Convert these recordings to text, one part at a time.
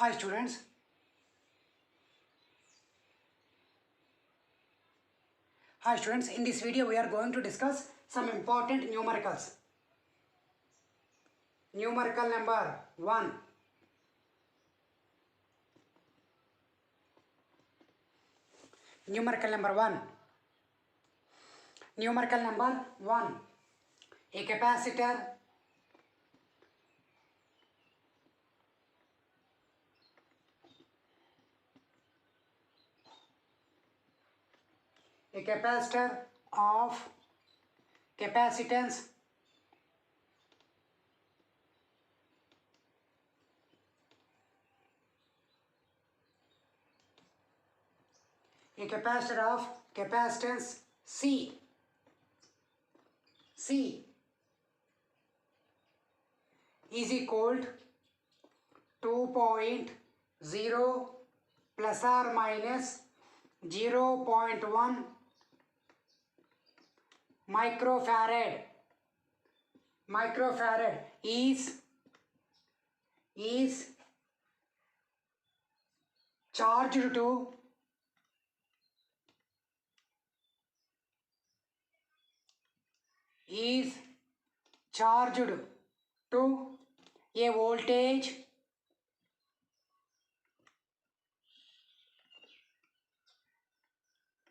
Hi students. Hi students, in this video we are going to discuss some important numericals. Numerical number 1. Numerical number 1. Numerical number 1. A capacitor of capacitance a capacitor of capacitance C is equal to 2.0 plus or minus 0.1 microfarad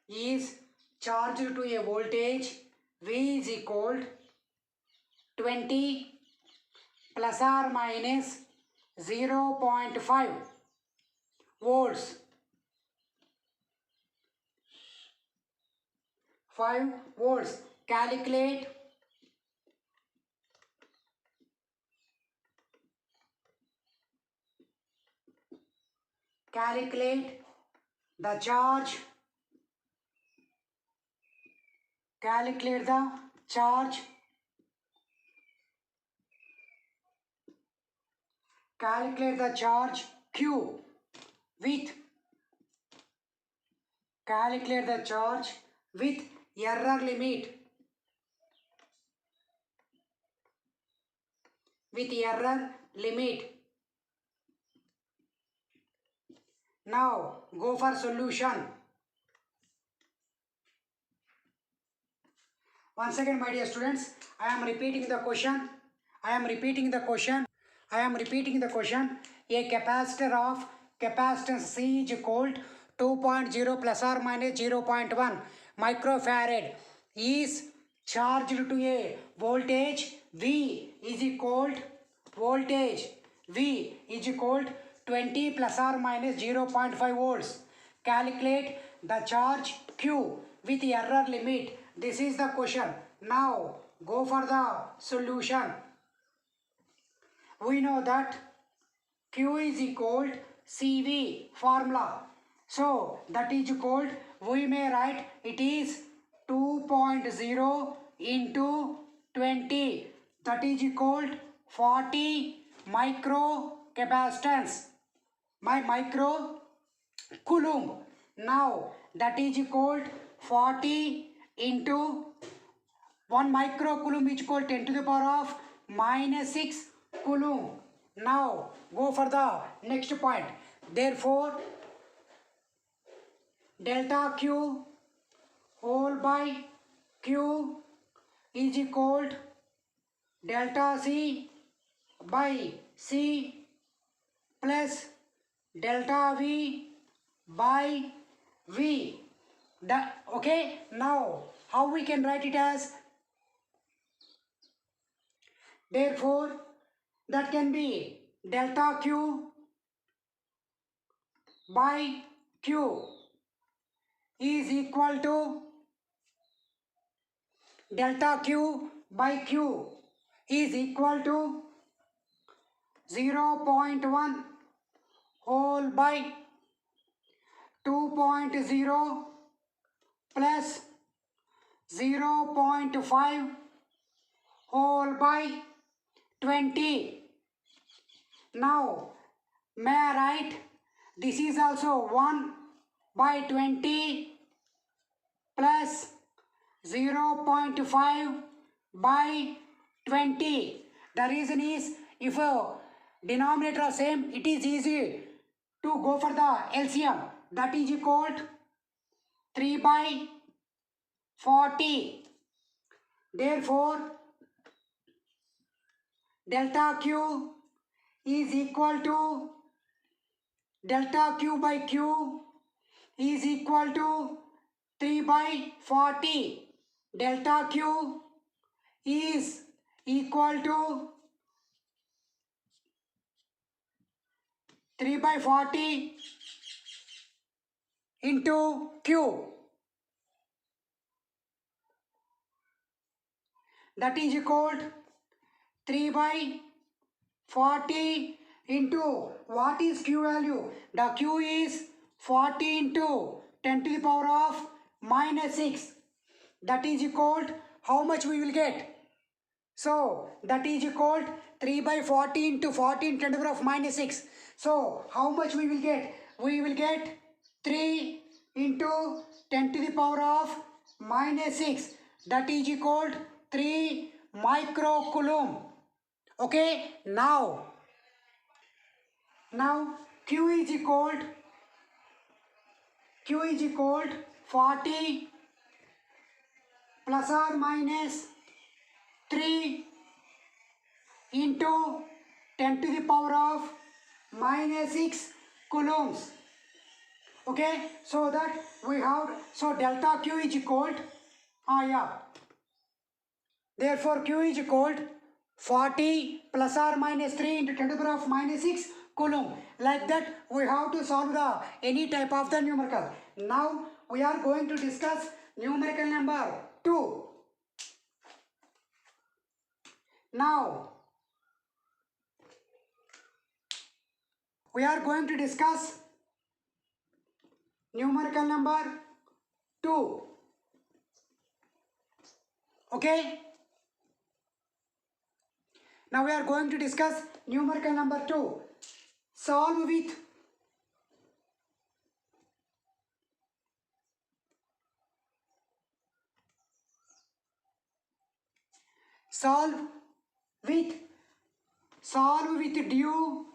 is charged to a voltage V is equal 20 plus or minus 0.5 volts. 5 volts. Calculate the charge. Calculate the charge. Calculate the charge Q with error limit. Now go for solution. Once again, my dear students, I am repeating the question. A capacitor of capacitance C is equal to 2.0 plus or minus 0.1 microfarad is charged to a voltage V is equal 20 plus or minus 0.5 volts. Calculate the charge Q with error limit. This is the question. Now go for the solution. We know that Q is equal CV formula. So that is equal, we may write it is 2.0 into 20. That is equal 40 micro capacitance. Micro coulomb. Now that is equal 40 into 1 micro coulomb is equal 10 to the power of minus 6 coulomb. Now go for the next point. Therefore, delta Q whole by Q is equal delta C by C plus delta V by V. Okay, now how we can write it as? Therefore, that can be delta Q by Q is equal to delta Q by Q is equal to 0.1 whole by 2.0 plus 0.5 whole by 20. Now may I write this is also 1 by 20 plus 0.5 by 20. The reason is if a denominator are same, it is easy to go for the LCM, that is equal 3 by 40. Therefore, delta Q is equal to delta Q by Q is equal to 3 by 40. Delta Q is equal to 3 by 40 into Q. That is equal 3 by 40 into what is Q value? The Q is 40 into 10 to the power of minus 6. That is equal how much we will get? So that is equal 3 by 40 into 14 10 to the power of minus 6. So how much we will get? We will get 3 into 10 to the power of minus 6. That is equal 3 microcoulomb. Okay, now Q is equal 40 plus or minus 3 into 10 to the power of minus 6 coulombs. Okay, so that we have, so delta Q is equal, therefore Q is equal 40 plus or minus 3 into 10 to the power of minus 6 coulomb. Like that we have to solve the any type of the numerical. Now we are going to discuss numerical number 2. Now we are going to discuss numerical number 2. Okay. Now we are going to discuss numerical number 2. Solve with due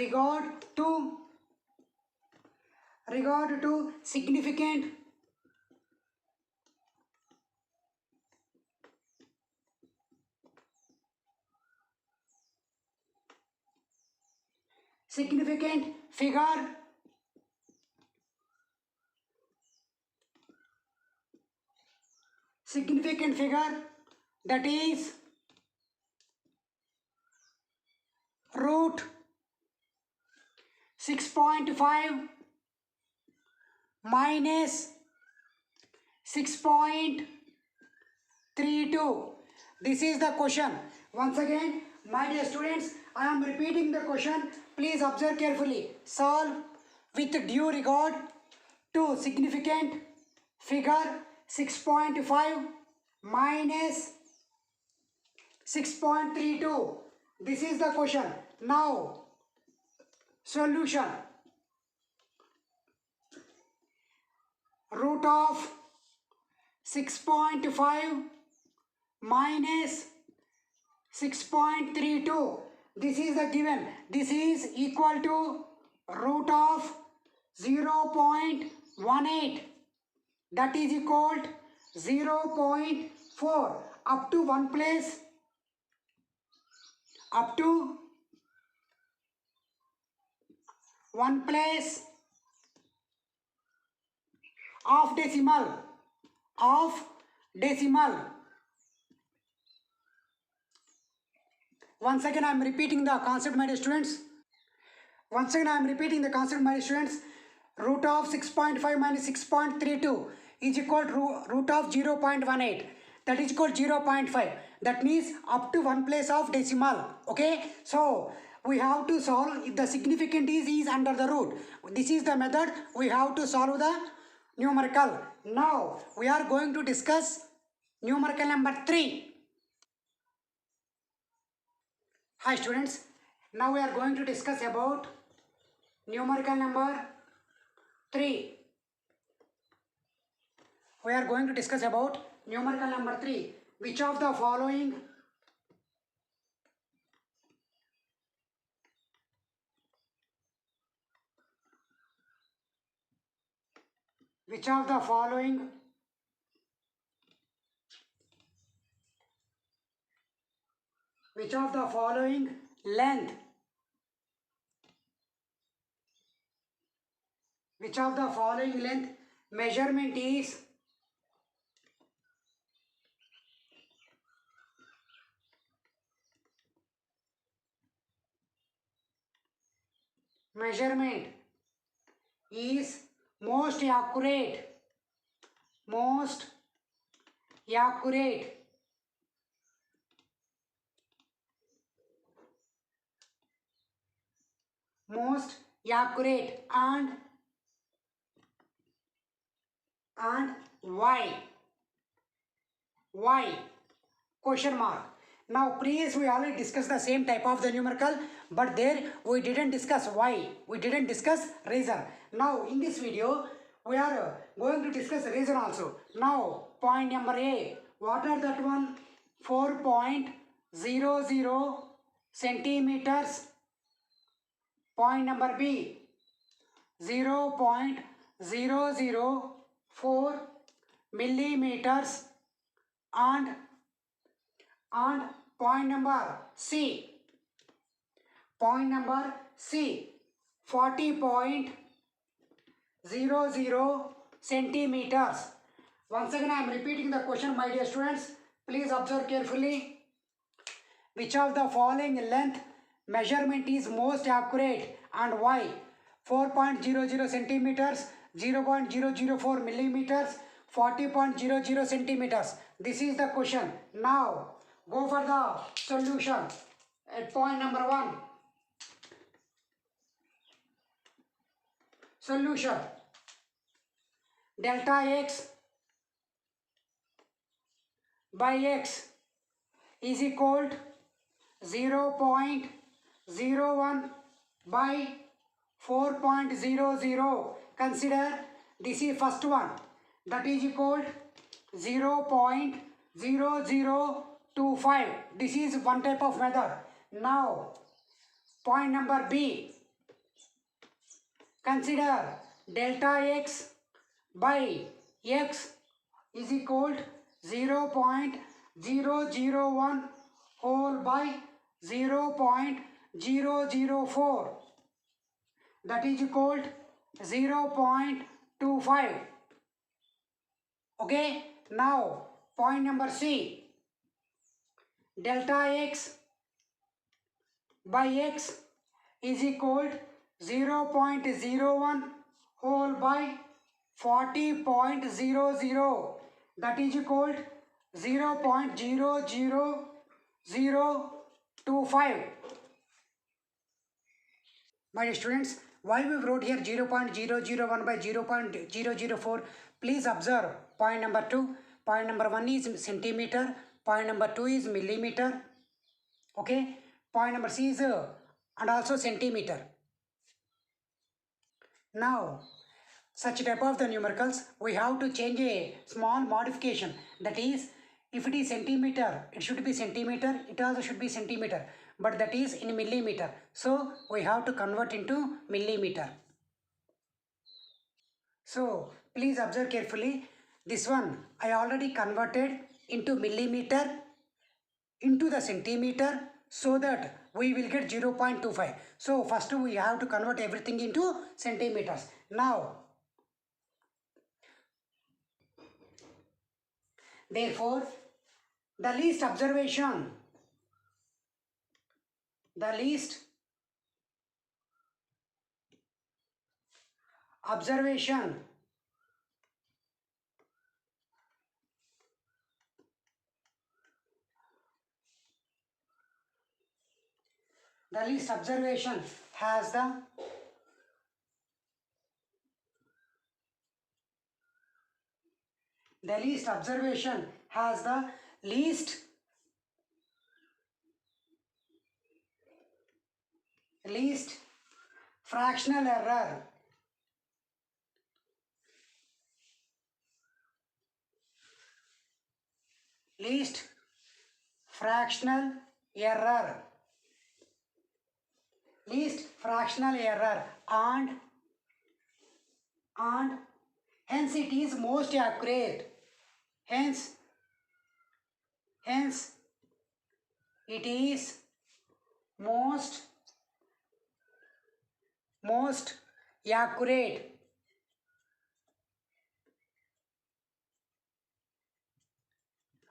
regard to significant figure that is root 6.5 minus 6.32. This is the question. Once again, my dear students, I am repeating the question. Please observe carefully. Solve with due regard to significant figure 6.5 minus 6.32. This is the question. Now, solution. Root of 6.5 minus 6.32. This is the given. This is equal to root of 0.18. That is equal to 0.4 up to one place. Up to one place of decimal. Once again I am repeating the concept, my dear students. Root of 6.5 minus 6.32 is equal to root of 0.18. That is equal to 0.5. That means up to one place of decimal. Okay. So we have to solve if the significant is under the root. This is the method we have to solve the numerical. Now we are going to discuss numerical number 3. Hi students. Now we are going to discuss about numerical number 3. we are going to discuss about numerical number 3. Which of the following which of the following length which of the following length measurement is measurement is most accurate most accurate most accurate and why question mark. Now previous we already discussed the same type of the numerical, but there we didn't discuss why, we didn't discuss reason. Now in this video we are going to discuss reason also. Now point number A, what are that one? 4.00 centimeters. Point number B, 0.004 millimeters. And point number C, 40.00 centimeters. Once again I am repeating the question, my dear students. Please observe carefully. Which of the following length measurement is most accurate and why? 4.00 centimeters, 0.004 millimeters, 40.00 centimeters. This is the question. Now go for the solution. At point number 1, solution. Delta x by x is equal to 0.01 by 4.00. Consider this is first one, that is equal to 0.0025. This is one type of method. Now point number B, consider delta x by x is equal to 0.001 whole by 0.004, that is equal to 0.25. Okay, now point number C, delta x by x is equal to 0.01 whole by 40.00, that is equal to 0.00025. My dear students, why we wrote here 0.001 by 0.004? Please observe point number 2. Point number 1 is centimeter. Point number 2 is millimeter. Okay. Point number C is and also centimeter. Now, such type of the numericals, we have to change a small modification. That is, if it is centimeter, it should be centimeter. It also should be centimeter. But that is in millimeter. So, we have to convert into millimeter. So, please observe carefully. This one, I already converted into millimeter into the centimeter so that we will get 0.25. So, first we have to convert everything into centimeters. Now, therefore, the least observation has the least fractional error. least fractional error, least fractional error, and hence it is most accurate. Hence it is most accurate.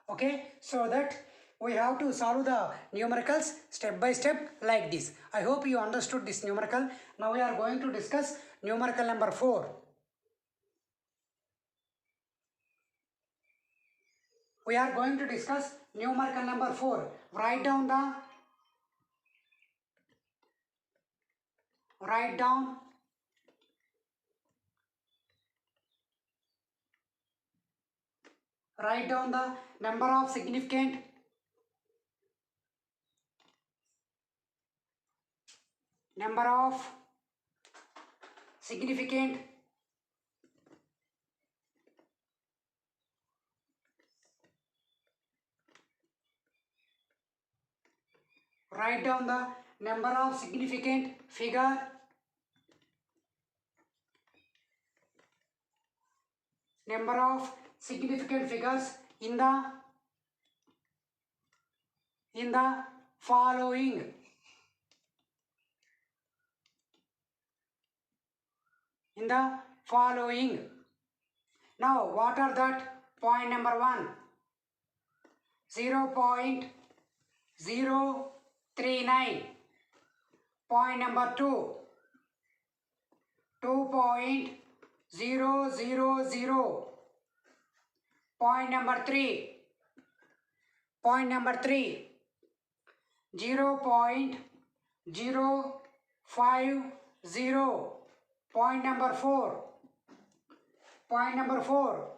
Okay, so that we have to solve the numericals step by step like this. I hope you understood this numerical. Now we are going to discuss numerical number 4. We are going to discuss numerical number 4. Write down the number of significant write down the number of significant figure number of significant figures in the following. Now what are that? Point number 1, 0.039. Point number 2, 2.000. Point number 3, 0.050. Point number 4,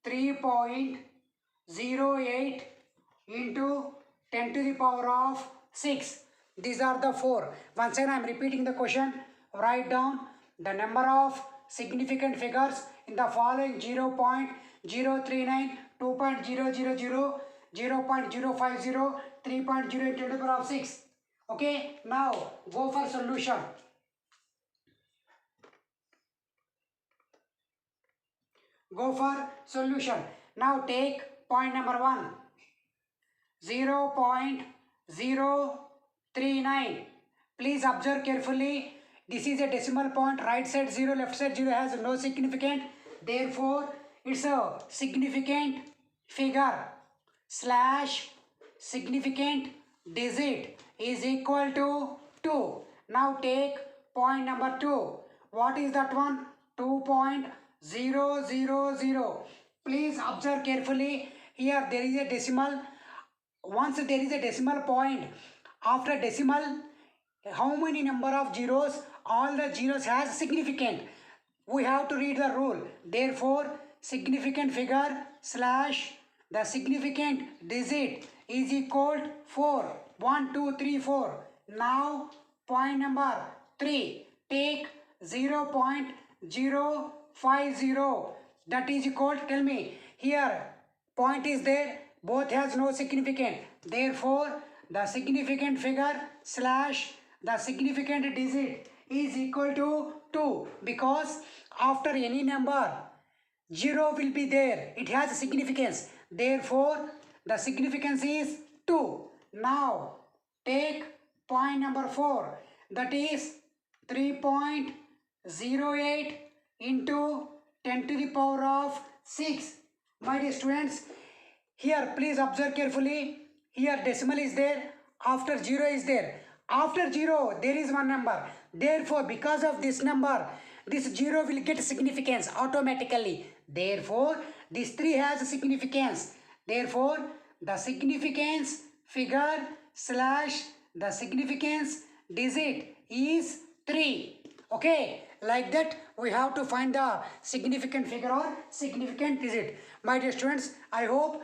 3.08 into 10 to the power of 6. These are the 4. Once again I am repeating the question. Write down the number of significant figures in the following: 0.039, 2.000, 0.050, 3.0 into 10 to the power of 6. Okay, now go for solution. Now take point number 1, 0.039. Please observe carefully. This is a decimal point. Right side 0, left side 0 has no significance. Therefore, it's a significant figure slash significant digit is equal to 2. Now take point number 2. What is that one? 2.000. Please observe carefully. Here there is a decimal. Once there is a decimal point, after decimal, how many number of zeros? All the zeros has significant. We have to read the rule. Therefore, significant figure slash the significant digit is equal to 4. 1, 2, 3, 4. Now, point number 3. Take 0.050. That is equal, tell me, here point is there, both has no significance. Therefore, the significant figure slash the significant digit is equal to 2, because after any number 0 will be there. It has significance. Therefore, the significance is 2. Now, take point number 4. That is 3.08 into 10 to the power of 6. My dear students, here please observe carefully. Here decimal is there. After 0 is there. After 0 there is one number. Therefore, because of this number, this 0 will get significance automatically. Therefore, this 3 has significance. Therefore, the significance figure slash the significance digit is 3. Okay, like that we have to find the significant figure or significant digit. My dear students, I hope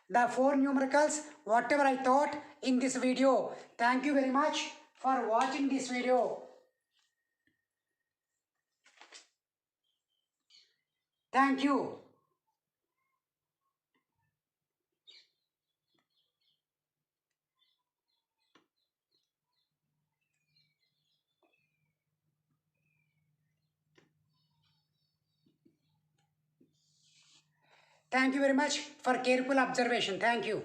the 4 numericals, whatever I taught in this video. Thank you very much for watching this video. Thank you. Thank you very much for careful observation. Thank you.